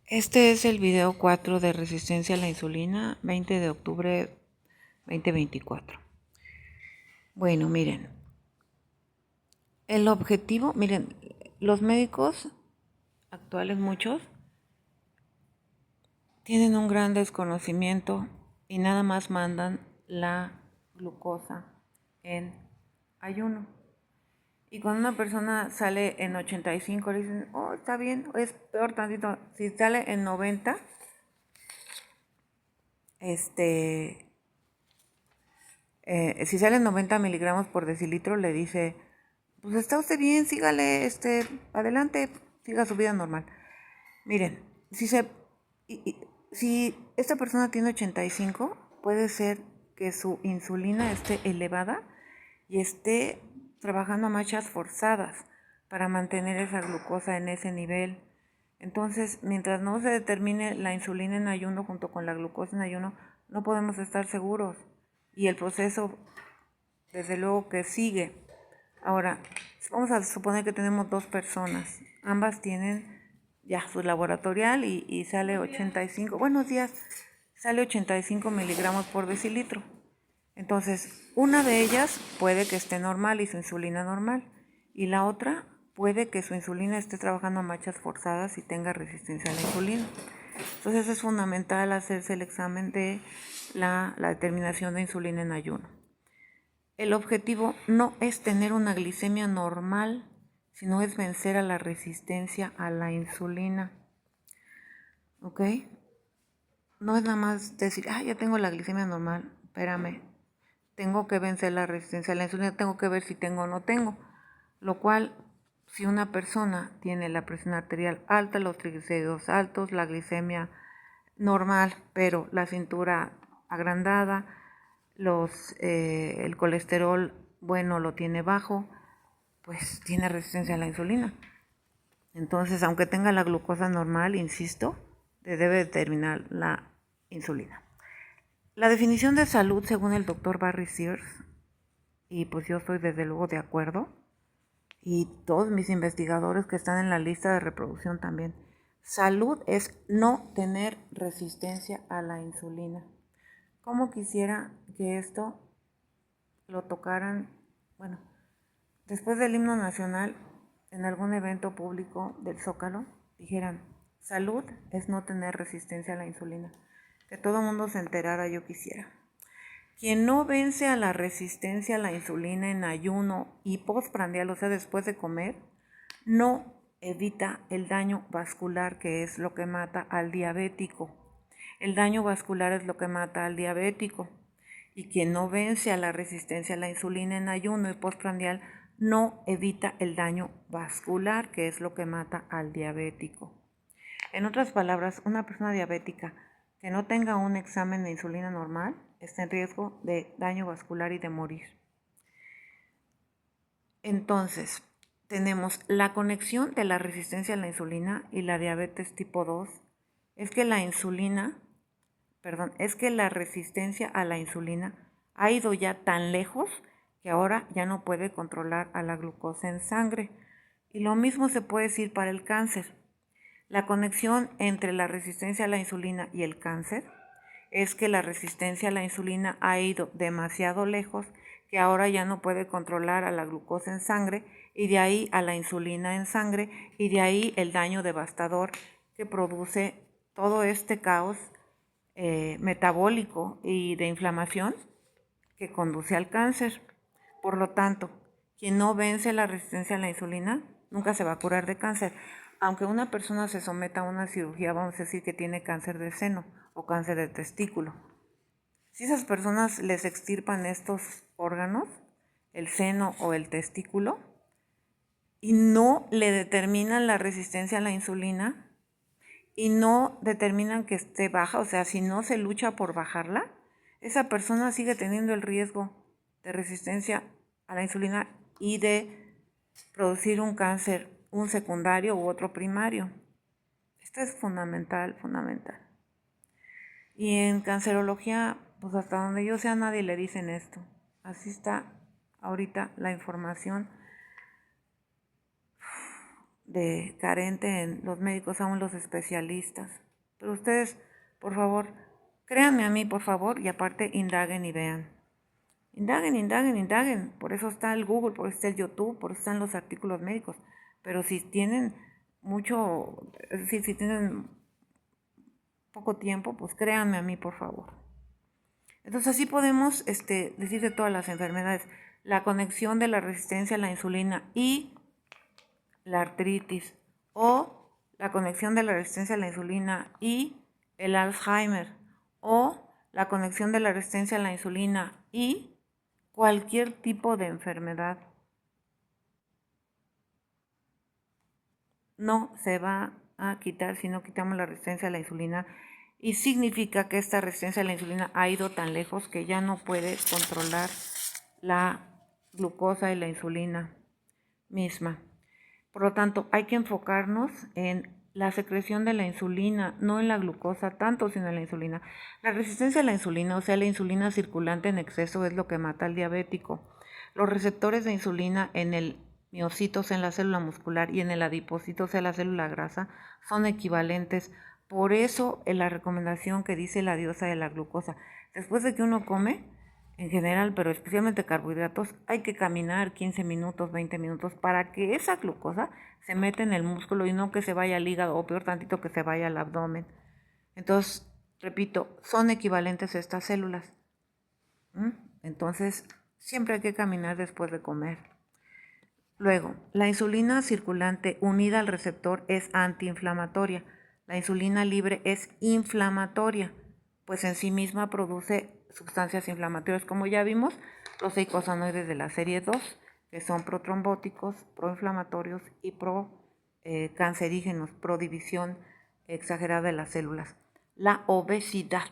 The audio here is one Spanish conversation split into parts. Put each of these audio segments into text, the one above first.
Este es el video 4 de resistencia a la insulina, 20 de octubre 2024. Bueno, miren, el objetivo, miren, los médicos actuales, muchos, tienen un gran desconocimiento y nada más mandan la glucosa en ayuno. Y cuando una persona sale en 85, le dicen, oh, está bien, es peor tantito. Si sale en 90, si sale en 90 miligramos por decilitro, le dice, pues está usted bien, sígale, adelante, siga su vida normal. Miren, si esta persona tiene 85, puede ser que su insulina esté elevada y esté trabajando a marchas forzadas para mantener esa glucosa en ese nivel. Entonces, mientras no se determine la insulina en ayuno junto con la glucosa en ayuno, no podemos estar seguros. Y el proceso, desde luego que sigue. Ahora, vamos a suponer que tenemos dos personas. Ambas tienen ya su laboratorial y sale 85. Buenos días. Sale 85 miligramos por decilitro. Entonces, una de ellas puede que esté normal y su insulina normal. Y la otra puede que su insulina esté trabajando a marchas forzadas y tenga resistencia a la insulina. Entonces es fundamental hacerse el examen de la determinación de insulina en ayuno. El objetivo no es tener una glicemia normal, sino es vencer a la resistencia a la insulina. ¿Ok? No es nada más decir, ya tengo la glicemia normal, espérame, tengo que vencer la resistencia a la insulina, tengo que ver si tengo o no tengo. Lo cual, si una persona tiene la presión arterial alta, los triglicéridos altos, la glicemia normal, pero la cintura agrandada, el colesterol bueno lo tiene bajo, pues tiene resistencia a la insulina. Entonces, aunque tenga la glucosa normal, insisto, debe determinar la insulina. La definición de salud, según el doctor Barry Sears, y pues yo estoy desde luego de acuerdo, y todos mis investigadores que están en la lista de reproducción también, salud es no tener resistencia a la insulina. ¿Cómo quisiera que esto lo tocaran, después del himno nacional, en algún evento público del Zócalo, dijeran, salud es no tener resistencia a la insulina? Que todo el mundo se enterara, yo quisiera. Quien no vence a la resistencia a la insulina en ayuno y postprandial, o sea, después de comer, no evita el daño vascular, que es lo que mata al diabético. El daño vascular es lo que mata al diabético. Y quien no vence a la resistencia a la insulina en ayuno y postprandial no evita el daño vascular, que es lo que mata al diabético. En otras palabras, una persona diabética que no tenga un examen de insulina normal está en riesgo de daño vascular y de morir. Entonces, tenemos la conexión de la resistencia a la insulina y la diabetes tipo 2. Es que la resistencia a la insulina ha ido ya tan lejos que ahora ya no puede controlar a la glucosa en sangre. Y lo mismo se puede decir para el cáncer. La conexión entre la resistencia a la insulina y el cáncer es que la resistencia a la insulina ha ido demasiado lejos que ahora ya no puede controlar a la glucosa en sangre y de ahí a la insulina en sangre y de ahí el daño devastador que produce todo este caos metabólico y de inflamación que conduce al cáncer. Por lo tanto, quien no vence la resistencia a la insulina nunca se va a curar de cáncer. Aunque una persona se someta a una cirugía, vamos a decir que tiene cáncer de seno o cáncer de testículo. Si esas personas les extirpan estos órganos, el seno o el testículo, y no le determinan la resistencia a la insulina, y no determinan que esté baja, o sea, si no se lucha por bajarla, esa persona sigue teniendo el riesgo de resistencia a la insulina y de producir un cáncer, un secundario u otro primario. Esto es fundamental. Y en cancerología, pues hasta donde yo sé a nadie le dicen esto. Así está ahorita la información de carente en los médicos, aún los especialistas. Pero ustedes, por favor, créanme a mí, por favor, y aparte indaguen y vean. Indaguen, indaguen, indaguen. Por eso está el Google, por eso está el YouTube, por eso están los artículos médicos. Pero si tienen mucho, es decir, si tienen poco tiempo, pues créanme a mí, por favor. Entonces así podemos decir de todas las enfermedades. La conexión de la resistencia a la insulina y la artritis, o la conexión de la resistencia a la insulina y el Alzheimer, o la conexión de la resistencia a la insulina y cualquier tipo de enfermedad. No se va a quitar si no quitamos la resistencia a la insulina, y significa que esta resistencia a la insulina ha ido tan lejos que ya no puede controlar la glucosa y la insulina misma. Por lo tanto, hay que enfocarnos en la secreción de la insulina, no en la glucosa tanto, sino en la insulina. La resistencia a la insulina, o sea, la insulina circulante en exceso, es lo que mata al diabético. Los receptores de insulina en el miocito, o sea, en la célula muscular, y en el adipocito, o sea, la célula grasa, son equivalentes. Por eso, en la recomendación que dice la diosa de la glucosa, después de que uno come, en general, pero especialmente carbohidratos, hay que caminar 15 minutos, 20 minutos para que esa glucosa se meta en el músculo y no que se vaya al hígado, o peor tantito, que se vaya al abdomen. Entonces, repito, son equivalentes estas células. Entonces, siempre hay que caminar después de comer. Luego, la insulina circulante unida al receptor es antiinflamatoria. La insulina libre es inflamatoria, pues en sí misma produce sustancias inflamatorias, como ya vimos, los eicosanoides de la serie 2, que son protrombóticos, proinflamatorios y procancerígenos, prodivisión exagerada de las células. La obesidad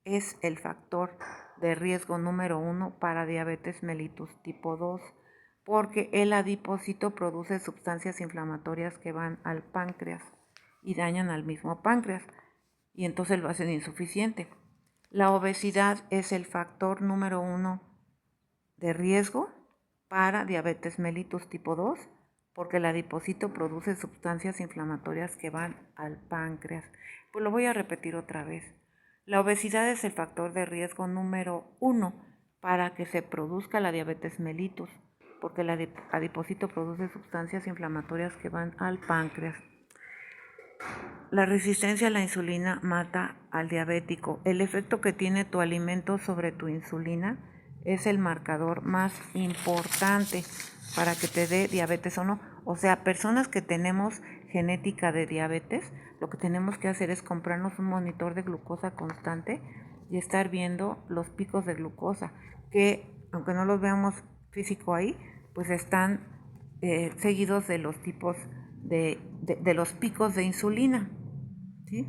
es el factor de riesgo número 1 para diabetes mellitus tipo 2, porque el adipocito produce sustancias inflamatorias que van al páncreas y dañan al mismo páncreas, y entonces lo hacen insuficiente. La obesidad es el factor número 1 de riesgo para diabetes mellitus tipo 2, porque el adipocito produce sustancias inflamatorias que van al páncreas. Pues lo voy a repetir otra vez. La obesidad es el factor de riesgo número 1 para que se produzca la diabetes mellitus, porque el adipocito produce sustancias inflamatorias que van al páncreas. La resistencia a la insulina mata al diabético. El efecto que tiene tu alimento sobre tu insulina es el marcador más importante para que te dé diabetes o no. O sea, personas que tenemos genética de diabetes, lo que tenemos que hacer es comprarnos un monitor de glucosa constante y estar viendo los picos de glucosa, que aunque no los veamos físico ahí, pues están seguidos de los tipos de los picos de insulina. ¿Sí?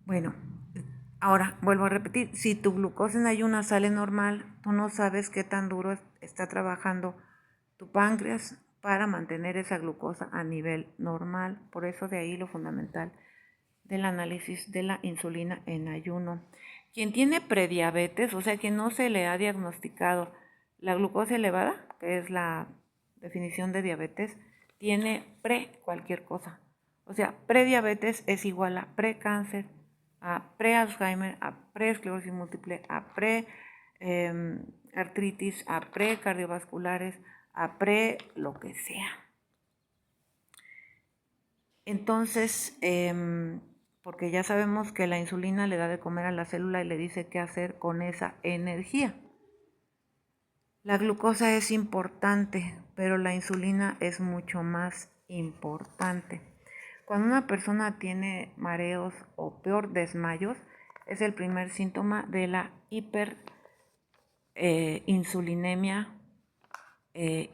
Bueno, ahora vuelvo a repetir, si tu glucosa en ayunas sale normal, tú no sabes qué tan duro está trabajando tu páncreas para mantener esa glucosa a nivel normal. Por eso de ahí lo fundamental del análisis de la insulina en ayuno. Quien tiene prediabetes, o sea, quien no se le ha diagnosticado la glucosa elevada, que es la definición de diabetes, tiene cualquier cosa. O sea, prediabetes es igual a precáncer, a pre-Alzheimer, a preesclerosis múltiple, a artritis, a precardiovasculares, a lo que sea. Entonces, porque ya sabemos que la insulina le da de comer a la célula y le dice qué hacer con esa energía. La glucosa es importante, pero la insulina es mucho más importante. Cuando una persona tiene mareos o peor desmayos, es el primer síntoma de la hiperinsulinemia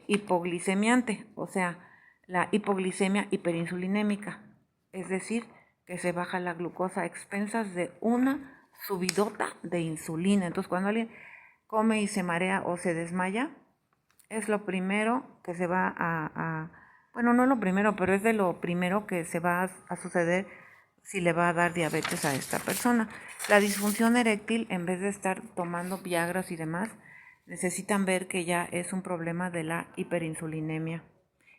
hipoglicemiante, o sea, la hipoglicemia hiperinsulinémica, es decir, que se baja la glucosa a expensas de una subidota de insulina. Entonces, cuando alguien come y se marea o se desmaya, es lo primero que se va bueno, no lo primero, pero es de lo primero que se va a suceder si le va a dar diabetes a esta persona. La disfunción eréctil, en vez de estar tomando viagras y demás, necesitan ver que ya es un problema de la hiperinsulinemia.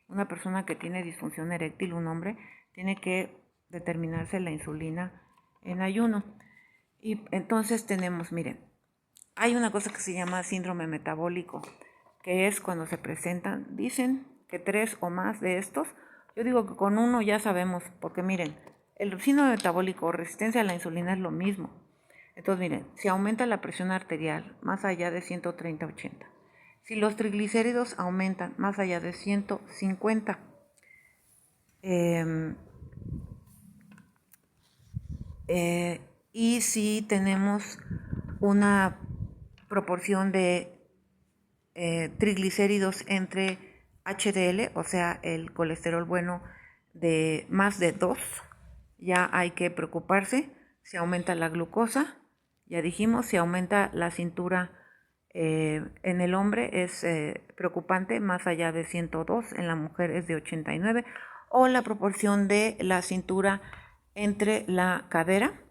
Una persona que tiene disfunción eréctil, un hombre, tiene que determinarse la insulina en ayuno. Y entonces tenemos, miren, hay una cosa que se llama síndrome metabólico, que es cuando se presentan, dicen que 3 o más de estos, yo digo que con uno ya sabemos, porque miren, el síndrome metabólico o resistencia a la insulina es lo mismo. Entonces miren, si aumenta la presión arterial más allá de 130/80, si los triglicéridos aumentan más allá de 150, y si tenemos una proporción de triglicéridos entre HDL, o sea, el colesterol bueno, de más de 2, ya hay que preocuparse. Si aumenta la glucosa, ya dijimos, si aumenta la cintura en el hombre es preocupante, más allá de 102, en la mujer es de 89, o la proporción de la cintura entre la cadera,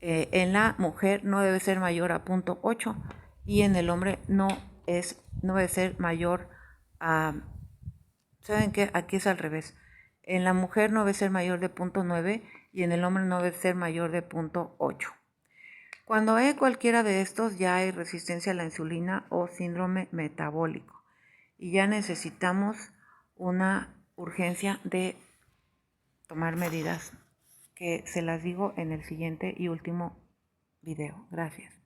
en la mujer no debe ser mayor a 0.8 y en el hombre no debe ser mayor a, ¿saben qué? Aquí es al revés. En la mujer no debe ser mayor de 0.9 y en el hombre no debe ser mayor de 0.8. Cuando hay cualquiera de estos ya hay resistencia a la insulina o síndrome metabólico y ya necesitamos una urgencia de tomar medidas que se las digo en el siguiente y último video. Gracias.